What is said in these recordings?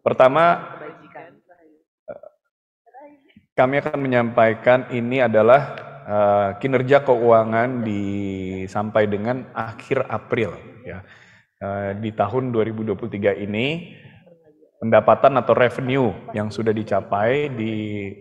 Pertama, kami akan menyampaikan ini adalah kinerja keuangan sampai dengan akhir April ya. Di tahun 2023 ini pendapatan atau revenue yang sudah dicapai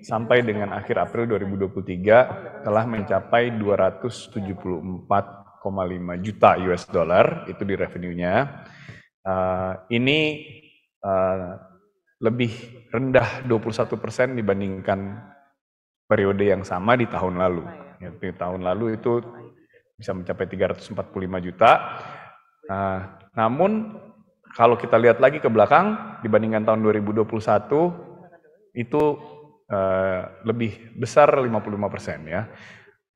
sampai dengan akhir April 2023 telah mencapai 274,5 juta US dollar itu di revenue-nya. Ini lebih rendah 21% dibandingkan periode yang sama di tahun lalu. Di tahun lalu itu bisa mencapai 345 juta. Namun kalau kita lihat lagi ke belakang dibandingkan tahun 2021 itu lebih besar 55% ya.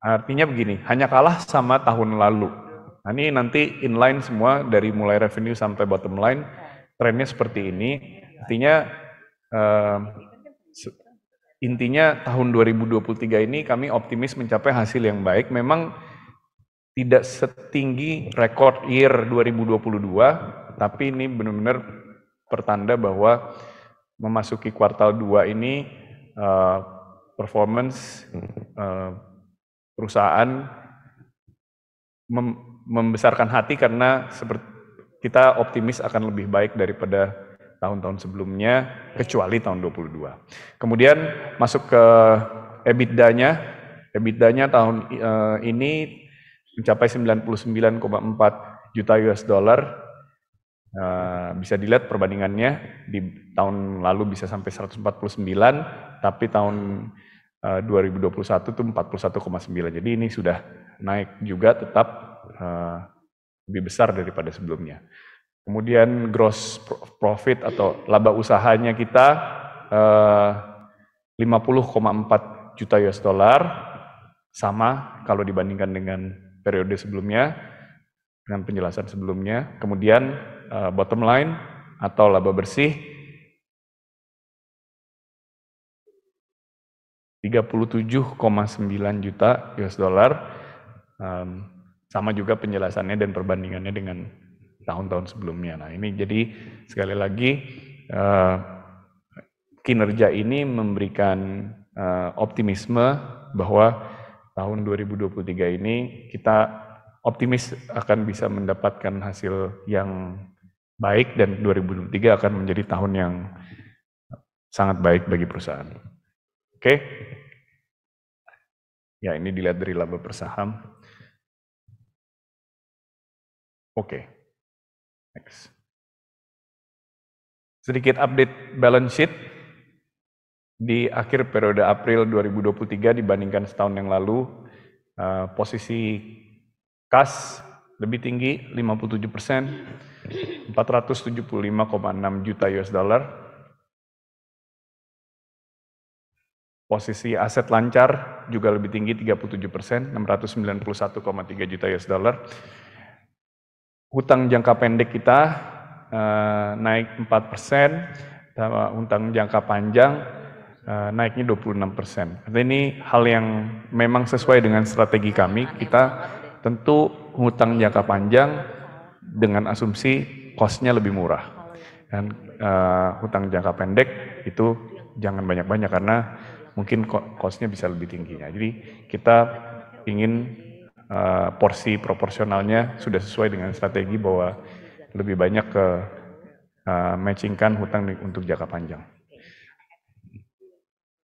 Artinya begini, hanya kalah sama tahun lalu. Nah, ini nanti inline semua dari mulai revenue sampai bottom line trennya seperti ini. Intinya tahun 2023 ini kami optimis mencapai hasil yang baik. Memang tidak setinggi record year 2022, tapi ini benar-benar pertanda bahwa memasuki kuartal 2 ini performance perusahaan membesarkan hati karena kita optimis akan lebih baik daripada tahun-tahun sebelumnya, kecuali tahun 2022. Kemudian masuk ke EBITDA-nya. EBITDA-nya tahun ini mencapai 99,4 juta US dollar. Bisa dilihat perbandingannya di tahun lalu bisa sampai 149, tapi tahun 2021 itu 41,9. Jadi ini sudah naik juga, tetap lebih besar daripada sebelumnya. Kemudian gross profit atau laba usahanya kita 50,4 juta US dollar, sama kalau dibandingkan dengan periode sebelumnya, dengan penjelasan sebelumnya. Kemudian bottom line atau laba bersih 37,9 juta US dollar, sama juga penjelasannya dan perbandingannya dengan tahun-tahun sebelumnya. Nah, ini jadi sekali lagi kinerja ini memberikan optimisme bahwa tahun 2023 ini kita optimis akan bisa mendapatkan hasil yang baik dan 2023 akan menjadi tahun yang sangat baik bagi perusahaan. Oke. Ya, ini dilihat dari laba per saham. Oke. Next. Sedikit update balance sheet di akhir periode April 2023 dibandingkan setahun yang lalu. Posisi kas lebih tinggi 57%, 475,6 juta US dollar. Posisi aset lancar juga lebih tinggi 37%, 691,3 juta US dollar. Hutang jangka pendek kita naik 4%, hutang jangka panjang naiknya 26%. Ini hal yang memang sesuai dengan strategi kami. Kita tentu hutang jangka panjang dengan asumsi cost-nya lebih murah. Dan hutang jangka pendek itu jangan banyak-banyak karena mungkin cost-nya bisa lebih tinggi. Jadi kita ingin porsi proporsionalnya sudah sesuai dengan strategi bahwa lebih banyak ke matchingkan hutang untuk jangka panjang.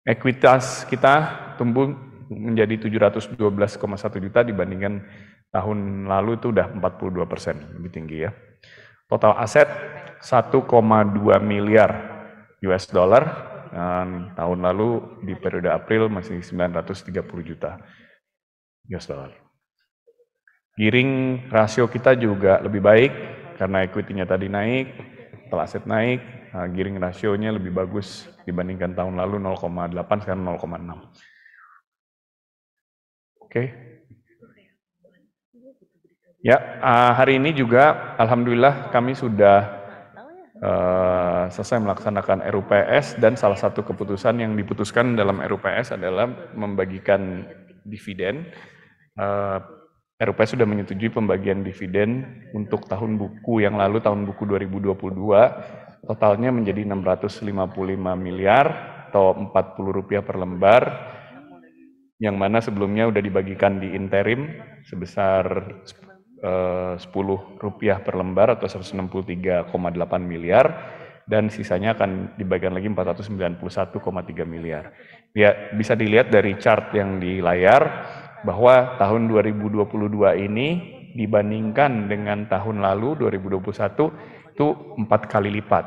Ekuitas kita tumbuh menjadi 712,1 juta dibandingkan tahun lalu itu udah 42% lebih tinggi ya. Total aset 1,2 miliar US dollar, dan tahun lalu di periode April masih 930 juta US dollar. Gearing rasio kita juga lebih baik karena equity-nya tadi naik, total aset naik, gearing rasionya lebih bagus dibandingkan tahun lalu 0,8 sekarang 0,6. Oke. Ya, hari ini juga alhamdulillah kami sudah selesai melaksanakan RUPS dan salah satu keputusan yang diputuskan dalam RUPS adalah membagikan dividen. RUPS sudah menyetujui pembagian dividen untuk tahun buku yang lalu, tahun buku 2022, totalnya menjadi 655 miliar atau Rp40 per lembar, yang mana sebelumnya sudah dibagikan di interim sebesar Rp10 per lembar atau 163,8 miliar, dan sisanya akan dibagikan lagi 491,3 miliar. Ya, bisa dilihat dari chart yang di layar bahwa tahun 2022 ini dibandingkan dengan tahun lalu 2021 itu 4 kali lipat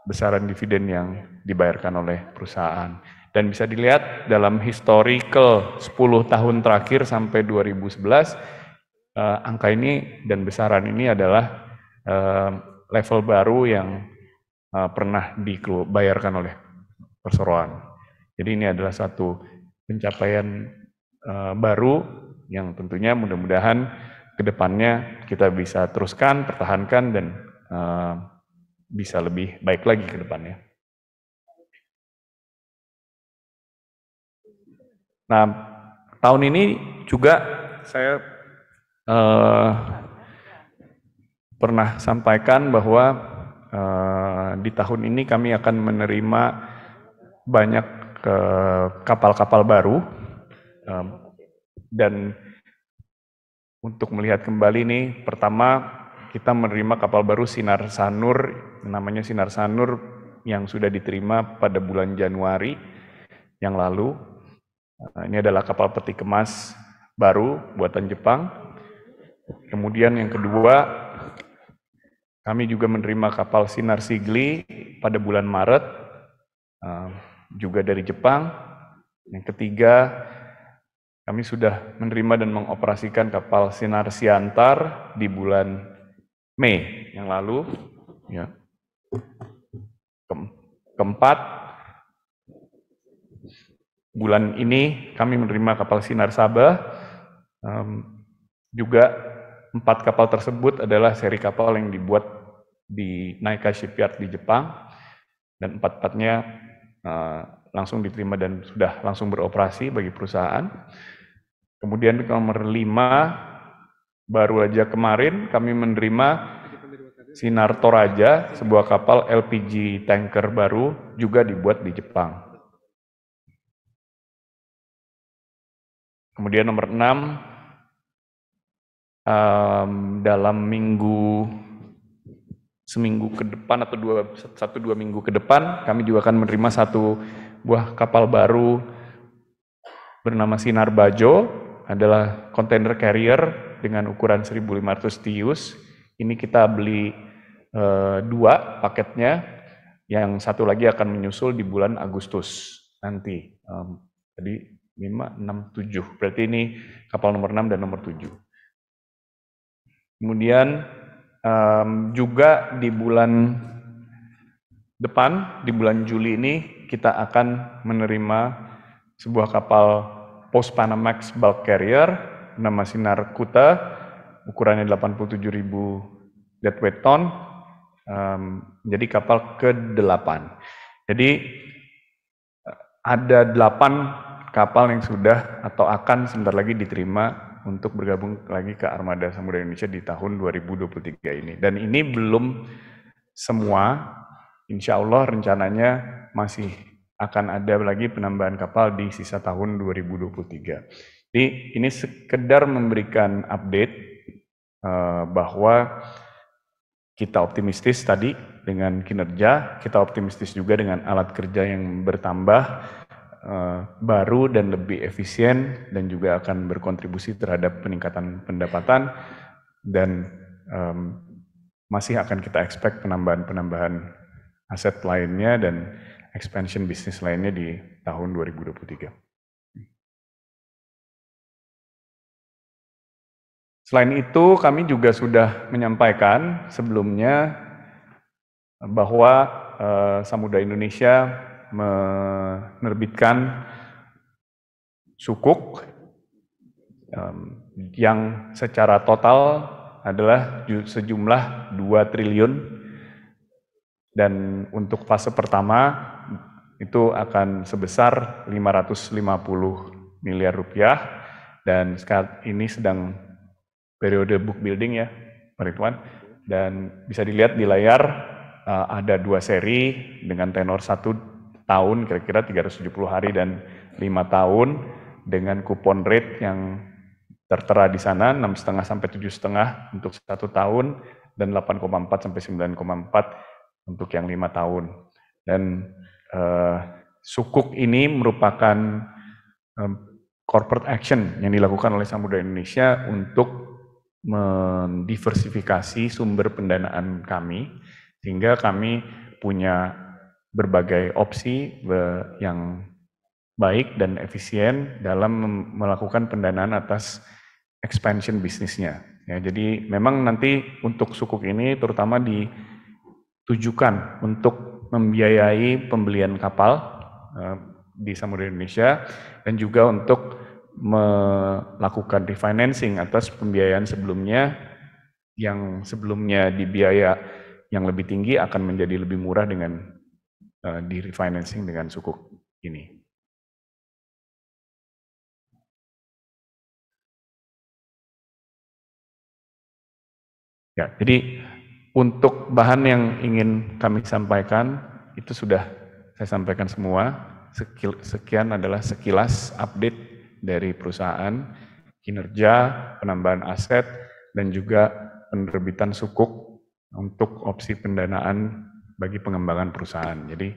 besaran dividen yang dibayarkan oleh perusahaan. Dan bisa dilihat dalam historical 10 tahun terakhir sampai 2011, angka ini dan besaran ini adalah level baru yang pernah dibayarkan oleh perseroan. Jadi ini adalah satu pencapaian baru yang tentunya mudah-mudahan ke depannya kita bisa teruskan, pertahankan, dan bisa lebih baik lagi ke depannya. Nah, tahun ini juga saya pernah sampaikan bahwa di tahun ini kami akan menerima banyak kapal-kapal baru, dan untuk melihat kembali nih, pertama kita menerima kapal baru Sinar Sanur, namanya Sinar Sanur, yang sudah diterima pada bulan Januari yang lalu. Ini adalah kapal peti kemas baru buatan Jepang. Kemudian yang kedua, kami juga menerima kapal Sinar Sigli pada bulan Maret, juga dari Jepang. Yang ketiga, kami sudah menerima dan mengoperasikan kapal Sinar Siantar di bulan Mei yang lalu. Ya. Keempat, bulan ini kami menerima kapal Sinar Sabah. Juga 4 kapal tersebut adalah seri kapal yang dibuat di Naika Shipyard di Jepang, dan 4-4-nya langsung diterima dan sudah langsung beroperasi bagi perusahaan. Kemudian nomor 5, baru aja kemarin kami menerima Sinar Toraja, sebuah kapal LPG tanker baru juga dibuat di Jepang. Kemudian nomor 6, dalam seminggu ke depan atau 1-2 minggu ke depan, kami juga akan menerima 1 buah kapal baru bernama Sinar Bajo, adalah container carrier dengan ukuran 1.500 TEUs. Ini kita beli 2 paketnya, yang satu lagi akan menyusul di bulan Agustus nanti. Jadi 5, 6, 7, berarti ini kapal nomor 6 dan nomor 7. Kemudian juga di bulan depan, di bulan Juli ini, kita akan menerima sebuah kapal Post Panamax bulk carrier nama Sinar Kuta, ukurannya 87.000 deadweight ton, jadi kapal ke-8. Jadi ada 8 kapal yang sudah atau akan sebentar lagi diterima untuk bergabung lagi ke Armada Samudra Indonesia di tahun 2023 ini. Dan ini belum semua, insya Allah rencananya masih akan ada lagi penambahan kapal di sisa tahun 2023. Jadi ini sekedar memberikan update bahwa kita optimistis tadi dengan kinerja, kita optimistis juga dengan alat kerja yang bertambah, baru dan lebih efisien, dan juga akan berkontribusi terhadap peningkatan pendapatan, dan masih akan kita expect penambahan aset lainnya dan expansion bisnis lainnya di tahun 2023. Selain itu, kami juga sudah menyampaikan sebelumnya bahwa Samudra Indonesia menerbitkan sukuk yang secara total adalah sejumlah 2 triliun, dan untuk fase pertama itu akan sebesar 550 miliar rupiah, dan saat ini sedang periode book building ya, Pak Ridwan, dan bisa dilihat di layar ada 2 seri dengan tenor 1 tahun, kira-kira 370 hari dan 5 tahun, dengan kupon rate yang tertera di sana 6,5 sampai 7,5 untuk 1 tahun dan 8,4 sampai 9,4 untuk yang 5 tahun. Dan sukuk ini merupakan corporate action yang dilakukan oleh Samudra Indonesia untuk mendiversifikasi sumber pendanaan kami, sehingga kami punya berbagai opsi yang baik dan efisien dalam melakukan pendanaan atas expansion bisnisnya. Ya, jadi memang nanti untuk sukuk ini terutama ditujukan untuk membiayai pembelian kapal di Samudra Indonesia dan juga untuk melakukan refinancing atas pembiayaan sebelumnya yang sebelumnya dibiaya yang lebih tinggi akan menjadi lebih murah dengan di refinancing dengan sukuk ini. Ya, jadi untuk bahan yang ingin kami sampaikan itu sudah saya sampaikan semua. Sekian adalah sekilas update dari perusahaan, kinerja, penambahan aset, dan juga penerbitan sukuk untuk opsi pendanaan bagi pengembangan perusahaan. Jadi